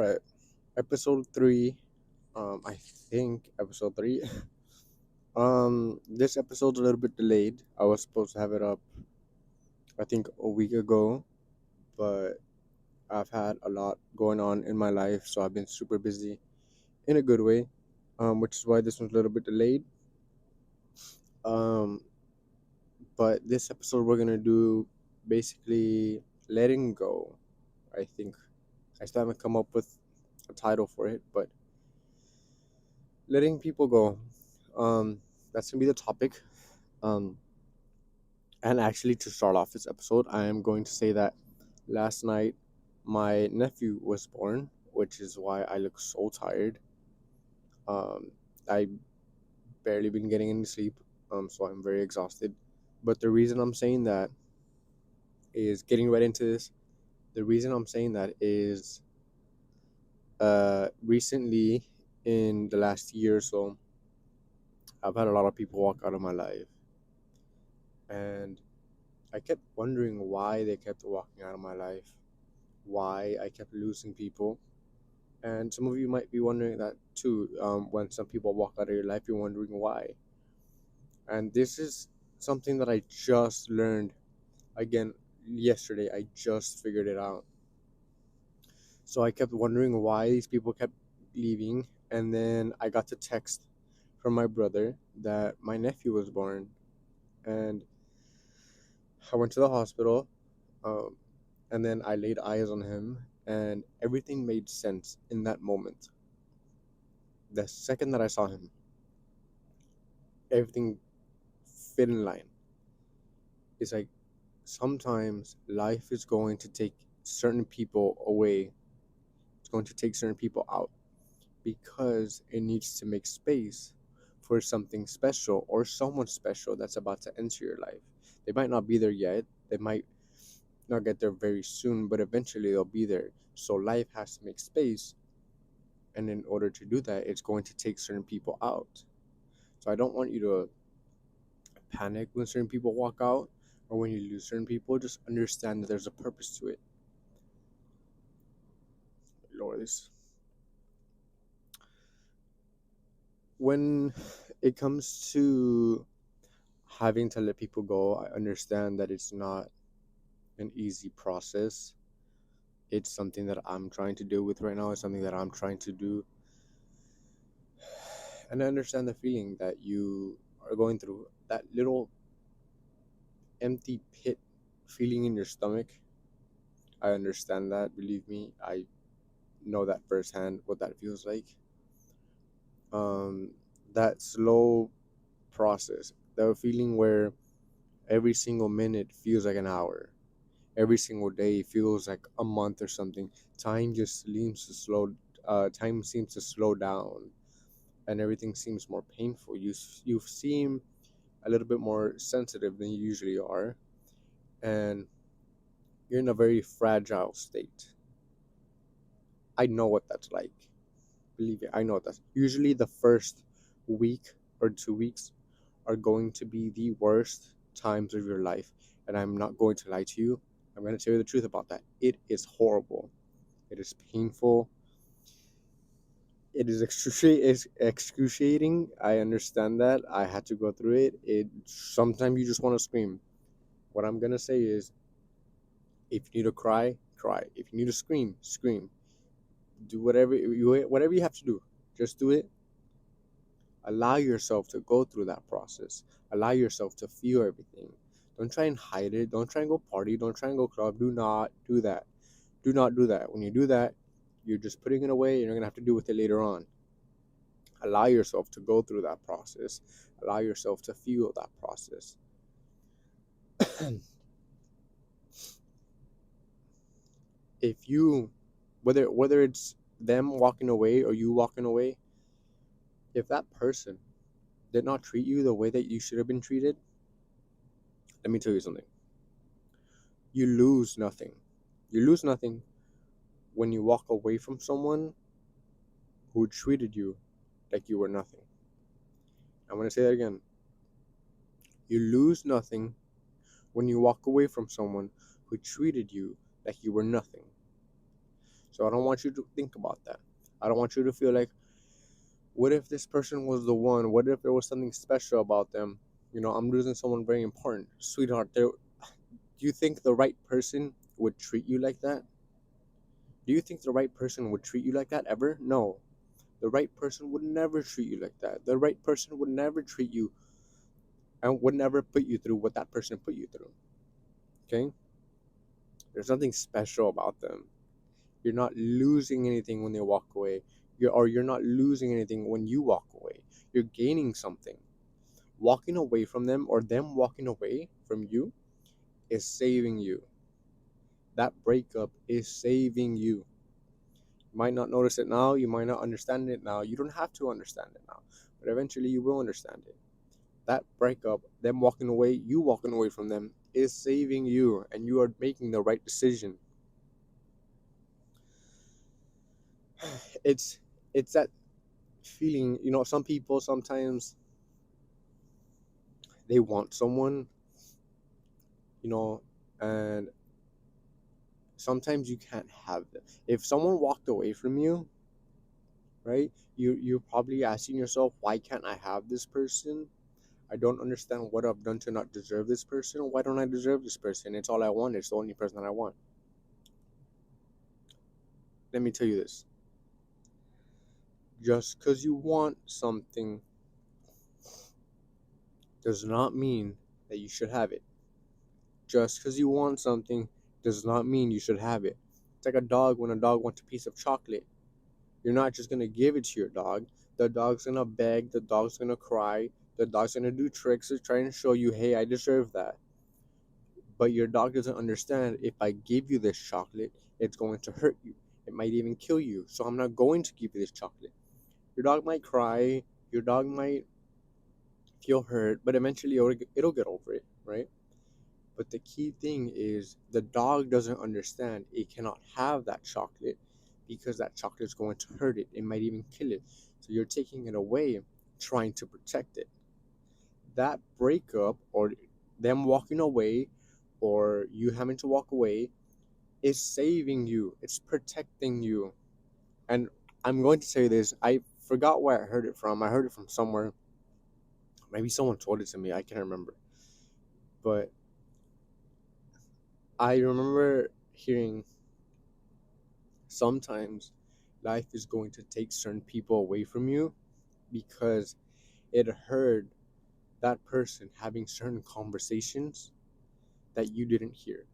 Right. Episode 3. I think episode 3. This episode's a little bit delayed. I was supposed to have it up, I think, a week ago, but I've had a lot going on in my life, so I've been super busy in a good way, which is why this one's a little bit delayed. Um, but this episode, we're gonna do basically letting go. I think I still haven't come up with a title for it, but letting people go. That's gonna be the topic. Um, and actually, to start off this episode, I am going to say that last night my nephew was born, which is why I look so tired. I barely been getting any sleep, so I'm very exhausted. But the reason I'm saying that is getting right into this. The reason I'm saying that is recently in the last year or so, I've had a lot of people walk out of my life, and I kept wondering why they kept walking out of my life, why I kept losing people. And some of you might be wondering that too. When some people walk out of your life, you're wondering why. And this is something that I just learned again yesterday. I just figured it out. So I kept wondering why these people kept leaving. And then I got to text from my brother that my nephew was born. And I went to the hospital. Um, and then I laid eyes on him, and everything made sense in that moment. The second that I saw him, everything fit in line. It's like sometimes life is going to take certain people away, it's going to take certain people out because it needs to make space for something special or someone special that's about to enter your life. They might not be there yet, they might not get there very soon, but eventually they'll be there. So life has to make space, and in order to do that, it's going to take certain people out. So I don't want you to panic when certain people walk out or when you lose certain people. Just understand that there's a purpose to it. Lower this. When it comes to having to let people go, I understand that it's not an easy process. It's something that I'm trying to deal with right now. It's something that I'm trying to do. And I understand the feeling that you are going through, that little empty pit feeling in your stomach. I understand that. Believe me, I know that firsthand what that feels like. Um, that slow process, the feeling where every single minute feels like an hour, every single day feels like a month or something. Time just seems to slow. Time seems to slow down, and everything seems more painful. You seem a little bit more sensitive than you usually are, and you're in a very fragile state. I know what that's like. Believe it, I know that. Usually, the first week or 2 weeks are going to be the worst times of your life, and I'm not going to lie to you. I'm going to tell you the truth about that. It is horrible. It is painful. It is excruciating. I understand that. I had to go through it. It sometimes you just want to scream. What I'm gonna say is, if you need to cry, cry. If you need to scream, scream. Do whatever you have to do. Just do it. Allow yourself to go through that process. Allow yourself to feel everything. Don't try and hide it. Don't try and go party. Don't try and go club. Do not do that. Do not do that. When you do that, you're just putting it away and you're going to have to deal with it later on. Allow yourself to go through that process. Allow yourself to feel that process. If you, whether it's them walking away or you walking away, if that person did not treat you the way that you should have been treated, let me tell you something. You lose nothing. You lose nothing when you walk away from someone who treated you like you were nothing. I'm going to say that again. You lose nothing when you walk away from someone who treated you like you were nothing. So I don't want you to think about that. I don't want you to feel like, what if this person was the one? What if there was something special about them? I'm losing someone very important. Sweetheart, do you think the right person would treat you like that? Do you think the right person would treat you like that ever? No. The right person would never treat you like that. The right person would never treat you and would never put you through what that person put you through. Okay? There's nothing special about them. You're not losing anything when they walk away. You're not losing anything when you walk away. You're gaining something. Walking away from them or them walking away from you is saving you. That breakup is saving you. You might not notice it now, you might not understand it now. You don't have to understand it now, but eventually you will understand it. That breakup, them walking away, you walking away from them, is saving you, and you are making the right decision. It's that feeling, some people sometimes they want someone, you know, and sometimes you can't have them. If someone walked away from you, right? You're probably asking yourself, why can't I have this person? I don't understand what I've done to not deserve this person. Why don't I deserve this person? It's all I want. It's the only person that I want. Let me tell you this. Just because you want something does not mean that you should have it. Just because you want something does not mean you should have it. It's like a dog when a dog wants a piece of chocolate. You're not just going to give it to your dog. The dog's going to beg. The dog's going to cry. The dog's going to do tricks to try and show you, hey, I deserve that. But your dog doesn't understand, if I give you this chocolate, it's going to hurt you. It might even kill you. So I'm not going to give you this chocolate. Your dog might cry. Your dog might feel hurt, but eventually it'll get over it, right? But the key thing is the dog doesn't understand it cannot have that chocolate because that chocolate is going to hurt it. It might even kill it. So you're taking it away, trying to protect it. That breakup or them walking away or you having to walk away is saving you. It's protecting you. And I'm going to say this. I forgot where I heard it from. I heard it from somewhere. Maybe someone told it to me. I can't remember. But I remember hearing sometimes life is going to take certain people away from you because it heard that person having certain conversations that you didn't hear.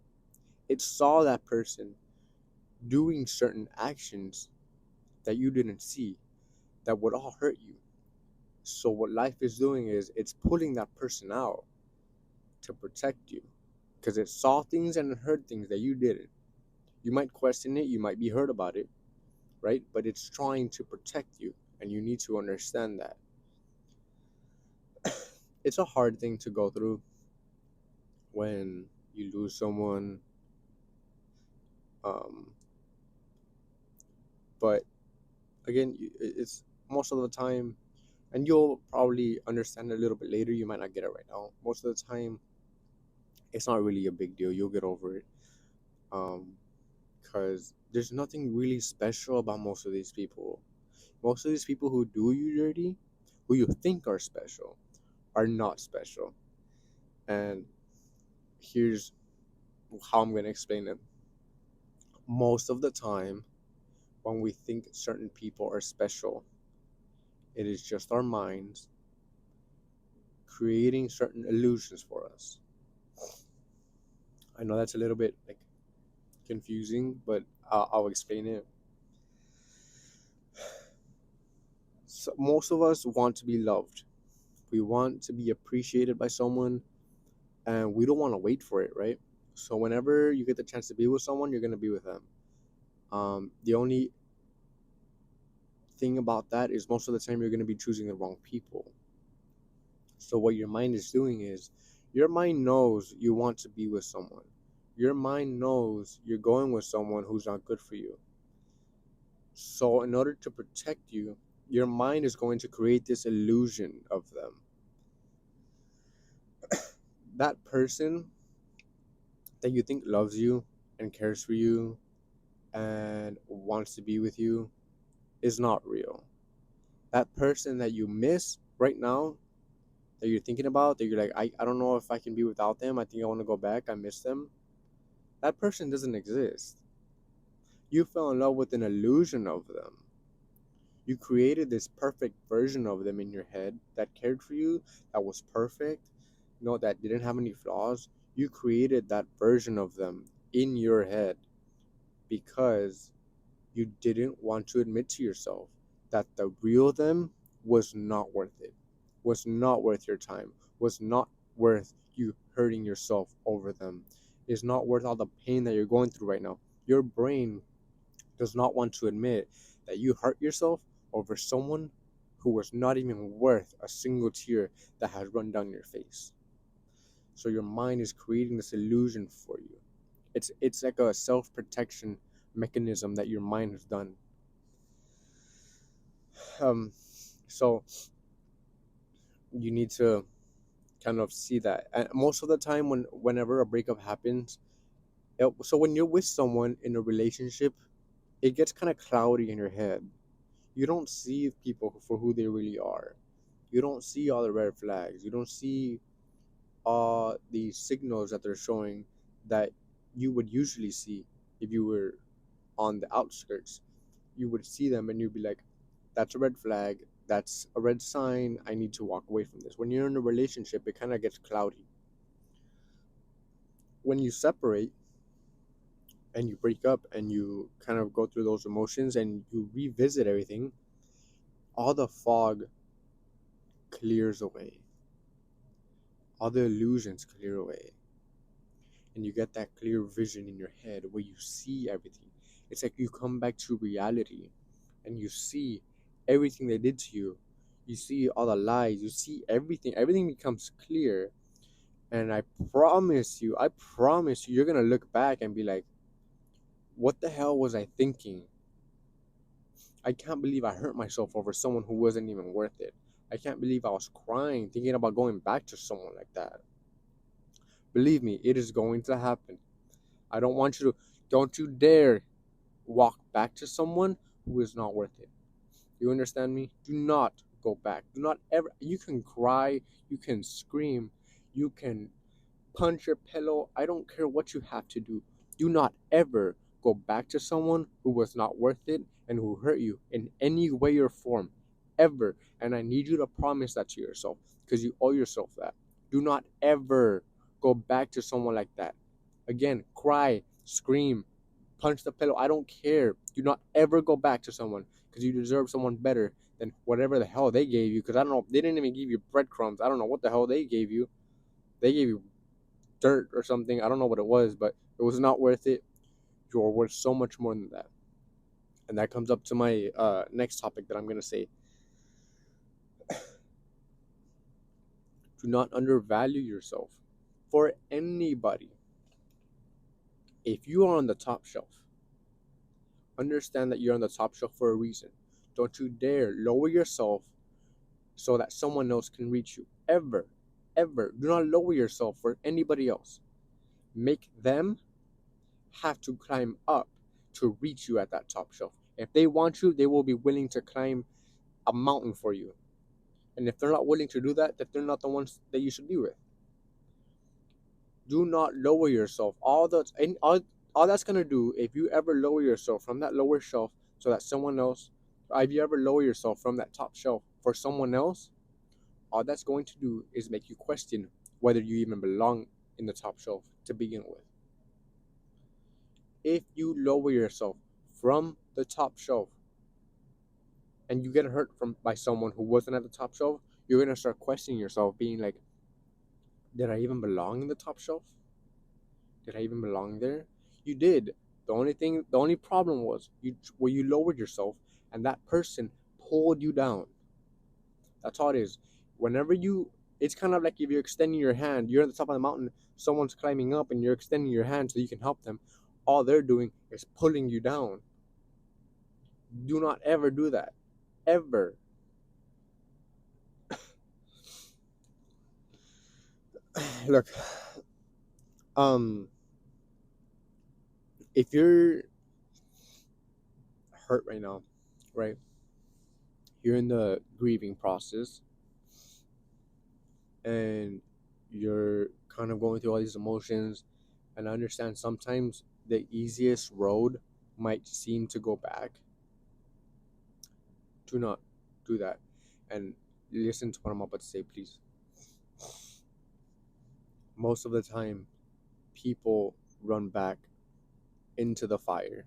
It saw that person doing certain actions that you didn't see that would all hurt you. So what life is doing is it's pulling that person out to protect you because it saw things and it heard things that you didn't. You might question it, you might be hurt about it, right? But it's trying to protect you, and you need to understand that. It's a hard thing to go through when you lose someone, um, but again, it's most of the time, and you'll probably understand it a little bit later. You might not get it right now. Most of the time, it's not really a big deal. You'll get over it. Because there's nothing really special about most of these people. Most of these people who do you dirty, who you think are special, are not special. And here's how I'm going to explain it. Most of the time, when we think certain people are special, it is just our minds creating certain illusions for us. I know that's a little bit like confusing, but I'll explain it. So most of us want to be loved. We want to be appreciated by someone, and we don't want to wait for it, right? So whenever you get the chance to be with someone, you're gonna be with them. The only thing about that is most of the time you're gonna be choosing the wrong people. So what your mind is doing is, your mind knows you want to be with someone. Your mind knows you're going with someone who's not good for you. So in order to protect you, your mind is going to create this illusion of them. That person that you think loves you and cares for you and wants to be with you is not real. That person that you miss right now, that you're thinking about, that you're like, I don't know if I can be without them. I think I want to go back. I miss them. That person doesn't exist. You fell in love with an illusion of them. You created this perfect version of them in your head that cared for you, that was perfect, that didn't have any flaws. You created that version of them in your head because you didn't want to admit to yourself that the real them was not worth it, was not worth your time, was not worth you hurting yourself over them, is not worth all the pain that you're going through right now. Your brain does not want to admit that you hurt yourself over someone who was not even worth a single tear that has run down your face. So your mind is creating this illusion for you. It's like a self-protection mechanism that your mind has done. Um, so you need to kind of see that. And most of the time, whenever a breakup happens, so when you're with someone in a relationship, it gets kind of cloudy in your head. You don't see people for who they really are. You don't see all the red flags. You don't see all the signals that they're showing that you would usually see if you were on the outskirts. You would see them and you'd be like, that's a red flag. That's a red sign. I need to walk away from this. When you're in a relationship, it kind of gets cloudy. When you separate and you break up and you kind of go through those emotions and you revisit everything, all the fog clears away, all the illusions clear away, and you get that clear vision in your head where you see everything. It's like you come back to reality and you see everything they did to you. You see all the lies, you see everything. Everything becomes clear. And I promise you, you're gonna look back and be like, what the hell was I thinking? I can't believe I hurt myself over someone who wasn't even worth it. I can't believe I was crying thinking about going back to someone like that. Believe me, it is going to happen. I don't want you to, don't you dare walk back to someone who is not worth it. You understand me? Do not go back. Do not ever. You can cry, you can scream, you can punch your pillow. I don't care what you have to do. Do not ever go back to someone who was not worth it and who hurt you in any way or form. Ever. And I need you to promise that to yourself because you owe yourself that. Do not ever go back to someone like that. Again, cry, scream, punch the pillow. I don't care. Do not ever go back to someone because you deserve someone better than whatever the hell they gave you. Because I don't know, they didn't even give you breadcrumbs. I don't know what the hell they gave you. They gave you dirt or something. I don't know what it was, but it was not worth it. You're worth so much more than that. And that comes up to my next topic that I'm going to say. Do not undervalue yourself for anybody. If you are on the top shelf, understand that you're on the top shelf for a reason. Don't you dare lower yourself so that someone else can reach you. Ever, ever. Do not lower yourself for anybody else. Make them have to climb up to reach you at that top shelf. If they want you, they will be willing to climb a mountain for you. And if they're not willing to do that, then they're not the ones that you should be with. Do not lower yourself. All that's gonna do, if you ever lower yourself from that lower shelf so that someone else, if you ever lower yourself from that top shelf for someone else, all that's going to do is make you question whether you even belong in the top shelf to begin with. If you lower yourself from the top shelf and you get hurt by someone who wasn't at the top shelf, you're gonna start questioning yourself, being like, did I even belong in the top shelf? Did I even belong there? You did. The only problem was you lowered yourself, and that person pulled you down. That's all it is. Whenever you, it's kind of like if you're extending your hand, you're at the top of the mountain, someone's climbing up, and you're extending your hand so you can help them. All they're doing is pulling you down. Do not ever do that. Ever. Look, um, if you're hurt right now, right? You're in the grieving process, and you're kind of going through all these emotions. And I understand sometimes the easiest road might seem to go back. Do not do that. And listen to what I'm about to say, please. Most of the time, people run back into the fire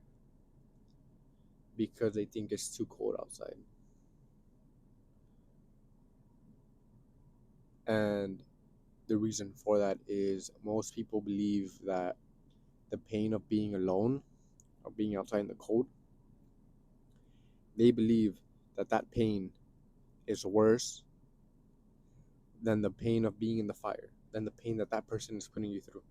because they think it's too cold outside. And the reason for that is most people believe that the pain of being alone or being outside in the cold, they believe that that pain is worse than the pain of being in the fire, than the pain that that person is putting you through.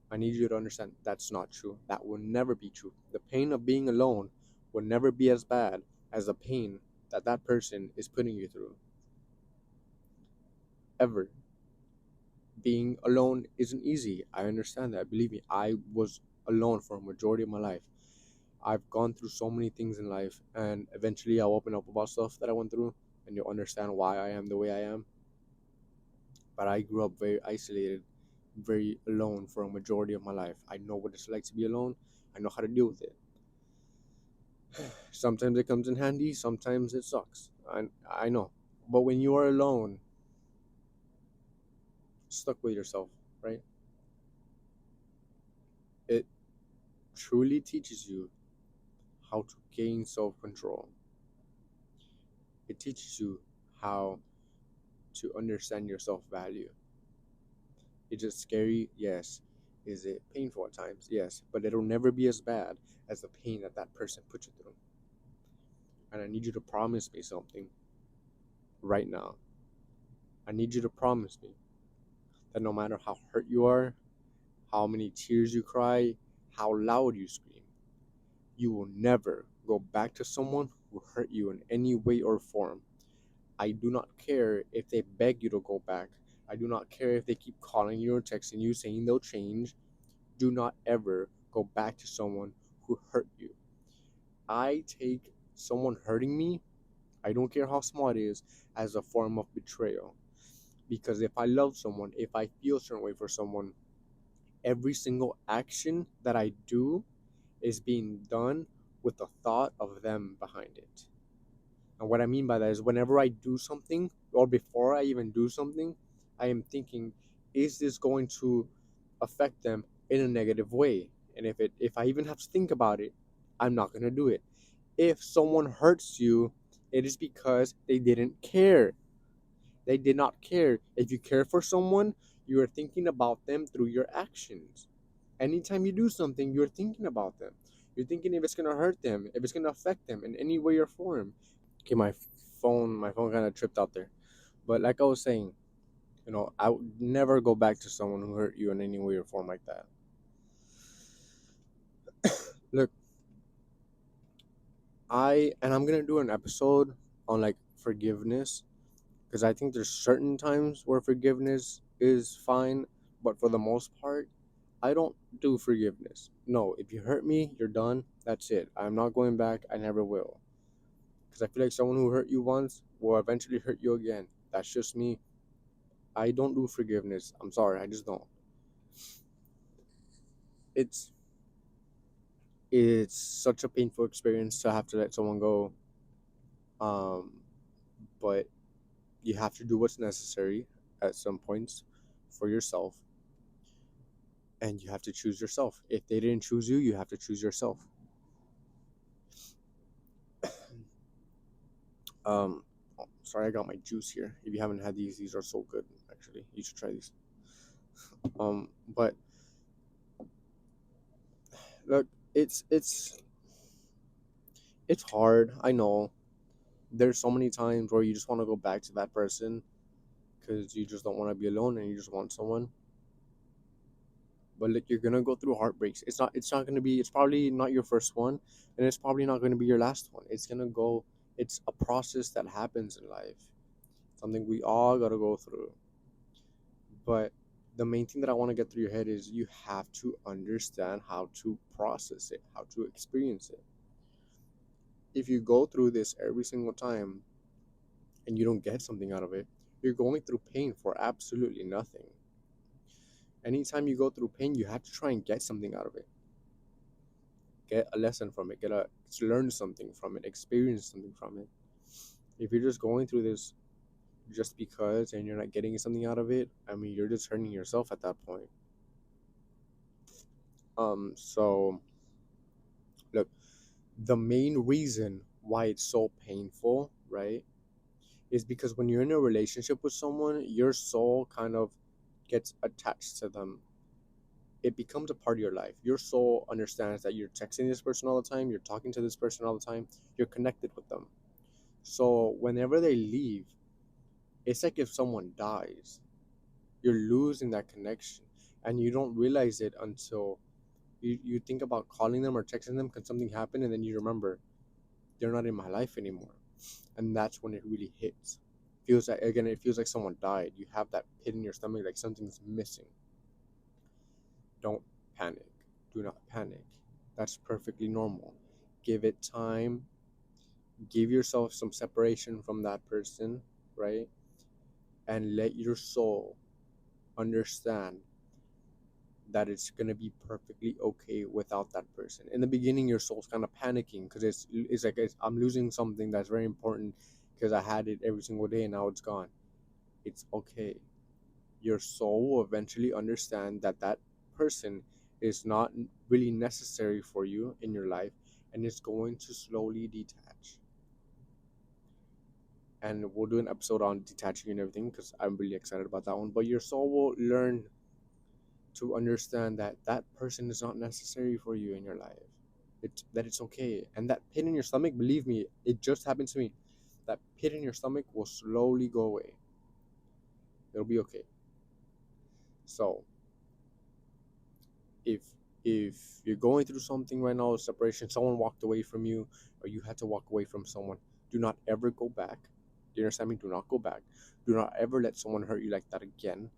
I need you to understand that's not true. That will never be true. The pain of being alone will never be as bad as the pain that that person is putting you through. Ever. Being alone isn't easy. I understand that. Believe me, I was alone for a majority of my life. I've gone through so many things in life, and eventually I'll open up about stuff that I went through, and you'll understand why I am the way I am. But I grew up very isolated, very alone for a majority of my life. I know what it's like to be alone. I know how to deal with it. Sometimes it comes in handy, sometimes it sucks. I know. But when you are alone, stuck with yourself, right? It truly teaches you how to gain self control. It teaches you how to understand your self value. Is it scary? Yes. Is it painful at times? Yes. But it'll never be as bad as the pain that that person put you through. And I need you to promise me something right now. I need you to promise me that no matter how hurt you are, how many tears you cry, how loud you scream, you will never go back to someone who hurt you in any way or form. I do not care if they beg you to go back. I do not care if they keep calling you or texting you saying they'll change. Do not ever go back to someone who hurt you. I take someone hurting me, I don't care how small it is, as a form of betrayal. Because if I love someone, if I feel a certain way for someone, every single action that I do is being done with the thought of them behind it. And what I mean by that is whenever I do something, or before I even do something, I am thinking, is this going to affect them in a negative way? And if I even have to think about it, I'm not gonna do it. If someone hurts you, it is because they didn't care. They did not care. If you care for someone, you are thinking about them through your actions. Anytime you do something, you're thinking about them. You're thinking if it's gonna hurt them, if it's gonna affect them in any way or form. Okay, my phone kind of tripped out there. But like I was saying, I would never go back to someone who hurt you in any way or form like that. Look, I'm gonna do an episode on like forgiveness because I think there's certain times where forgiveness is fine, but for the most part, I don't do forgiveness. No, if you hurt me, you're done. That's it. I'm not going back. I never will. Because I feel like someone who hurt you once will eventually hurt you again. That's just me. I don't do forgiveness. I'm sorry. I just don't. It's it's such a painful experience to have to let someone go. Um, but you have to do what's necessary at some points for yourself, and you have to choose yourself. If they didn't choose you, you have to choose yourself. Sorry, I got my juice here. If you haven't had these are so good. Actually, you should try these. But look, it's hard. I know. There's so many times where you just want to go back to that person because you just don't want to be alone and you just want someone. But look, you're gonna go through heartbreaks. It's not gonna be. It's probably not your first one, and it's probably not gonna be your last one. It's gonna go. It's a process that happens in life. Something we all gotta go through. But the main thing that I want to get through your head is you have to understand how to process it, how to experience it. If you go through this every single time and you don't get something out of it, you're going through pain for absolutely nothing. Anytime you go through pain, you have to try and get something out of it. Get a lesson from it. Learn something from it. Experience something from it. If you're just going through this just because and you're not getting something out of it, I mean, you're just hurting yourself at that point. So look, the main reason why it's so painful, right, is because when you're in a relationship with someone, your soul kind of gets attached to them. It becomes a part of your life. Your soul understands that you're texting this person all the time, you're talking to this person all the time, you're connected with them. So whenever they leave, it's like if someone dies, you're losing that connection, and you don't realize it until you think about calling them or texting them because something happened, and then you remember they're not in my life anymore, and that's when it really hits. Feels like, again, it feels like someone died. You have that pit in your stomach, like something's missing. Don't panic. Do not panic. That's perfectly normal. Give it time. Give yourself some separation from that person, right? And let your soul understand that it's gonna be perfectly okay without that person. In the beginning, your soul's kind of panicking because I'm losing something that's very important because I had it every single day and now it's gone. It's okay. Your soul will eventually understand that that person is not really necessary for you in your life, and it's going to slowly detach. And we'll do an episode on detaching and everything because I'm really excited about that one. But your soul will learn to understand that that person is not necessary for you in your life. It's okay. And that pit in your stomach, believe me, it just happened to me. That pit in your stomach will slowly go away. It'll be okay. So if if you're going through something right now, separation, someone walked away from you, or you had to walk away from someone, do not ever go back. Do you understand me? Do not go back. Do not ever let someone hurt you like that again.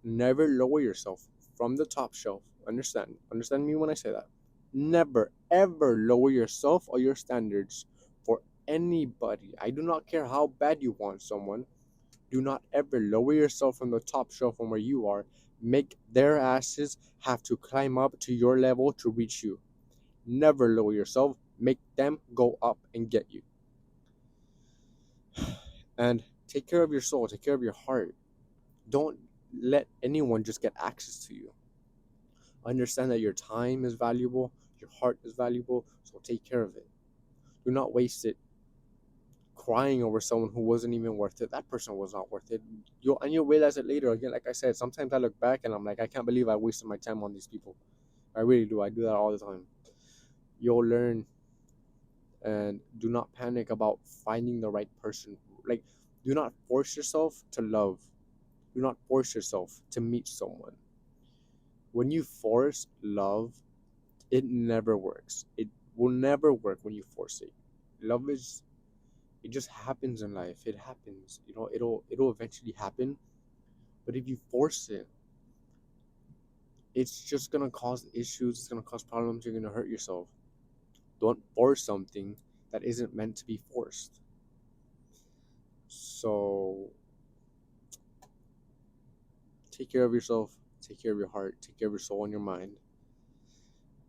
Never lower yourself from the top shelf. Understand me when I say that. Never ever lower yourself or your standards for anybody. I do not care how bad you want someone. Do not ever lower yourself from the top shelf from where you are. Make their asses have to climb up to your level to reach you. Never lower yourself. Make them go up and get you. And take care of your soul. Take care of your heart. Don't let anyone just get access to you. Understand that your time is valuable, your heart is valuable, so take care of it. Do not waste it crying over someone who wasn't even worth it. That person was not worth it. You'll realize it later. Again, like I said, sometimes I look back and I'm like, I can't believe I wasted my time on these people. I really do. I do that all the time. You'll learn, and do not panic about finding the right person. Like, do not force yourself to love. Do not force yourself to meet someone. When you force love, it never works. It will never work when you force it. Love is, it just happens in life. It happens. It'll eventually happen. But if you force it, it's just gonna cause issues, it's gonna cause problems, you're gonna hurt yourself. Don't force something that isn't meant to be forced. So take care of yourself, take care of your heart, take care of your soul and your mind.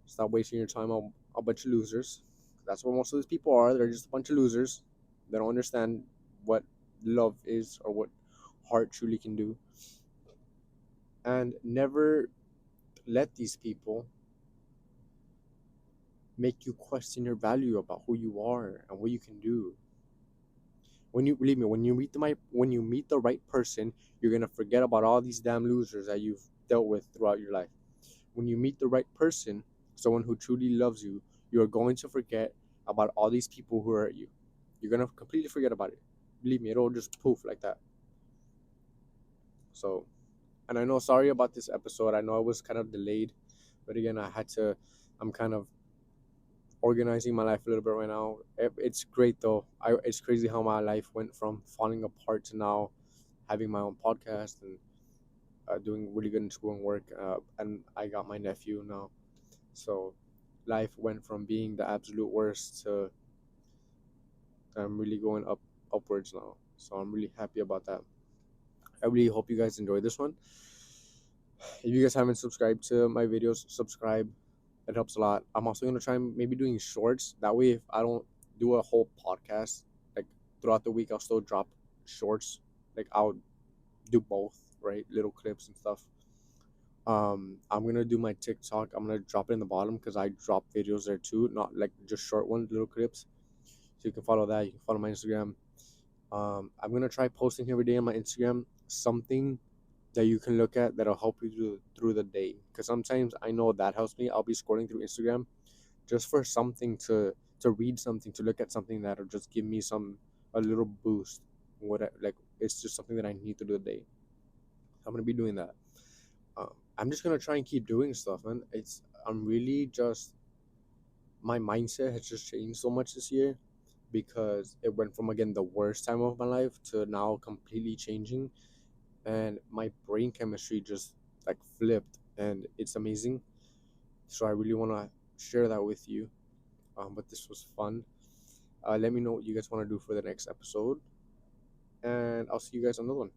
Stop wasting your time on a bunch of losers. That's what most of these people are. They're just a bunch of losers. They don't understand what love is or what heart truly can do. And never let these people make you question your value about who you are and what you can do. When you believe me, when you meet the right person, you're gonna forget about all these damn losers that you've dealt with throughout your life. When you meet the right person, someone who truly loves you, you are going to forget about all these people who hurt you. You're gonna completely forget about it. Believe me, it'll just poof like that. So, and I know, sorry about this episode. I know I was kind of delayed, but again, I'm kind of organizing my life a little bit right now. It's great though. It's crazy how my life went from falling apart to now having my own podcast and doing really good in school and work. And I got my nephew now, so life went from being the absolute worst to I'm really going upwards now. So I'm really happy about that. I really hope you guys enjoyed this one. If you guys haven't subscribed to my videos, subscribe. It helps a lot. I'm also gonna try maybe doing shorts. That way, if I don't do a whole podcast like throughout the week, I'll still drop shorts. Like I'll do both, right? Little clips and stuff. I'm gonna do my TikTok. I'm gonna drop it in the bottom because I drop videos there too, not like just short ones, little clips. So you can follow that. You can follow my Instagram. I'm gonna try posting every day on my Instagram something that you can look at that'll help you through the day. Because sometimes I know that helps me. I'll be scrolling through Instagram just for something to read something, to look at something that'll just give me a little boost. Like it's just something that I need to do today. I'm gonna be doing that. I'm just gonna try and keep doing stuff, man. I'm really just my mindset has just changed so much this year because it went from again the worst time of my life to now completely changing, and my brain chemistry just like flipped, and it's amazing. So I really want to share that with you. But this was fun. Let me know what you guys want to do for the next episode, and I'll see you guys on the one.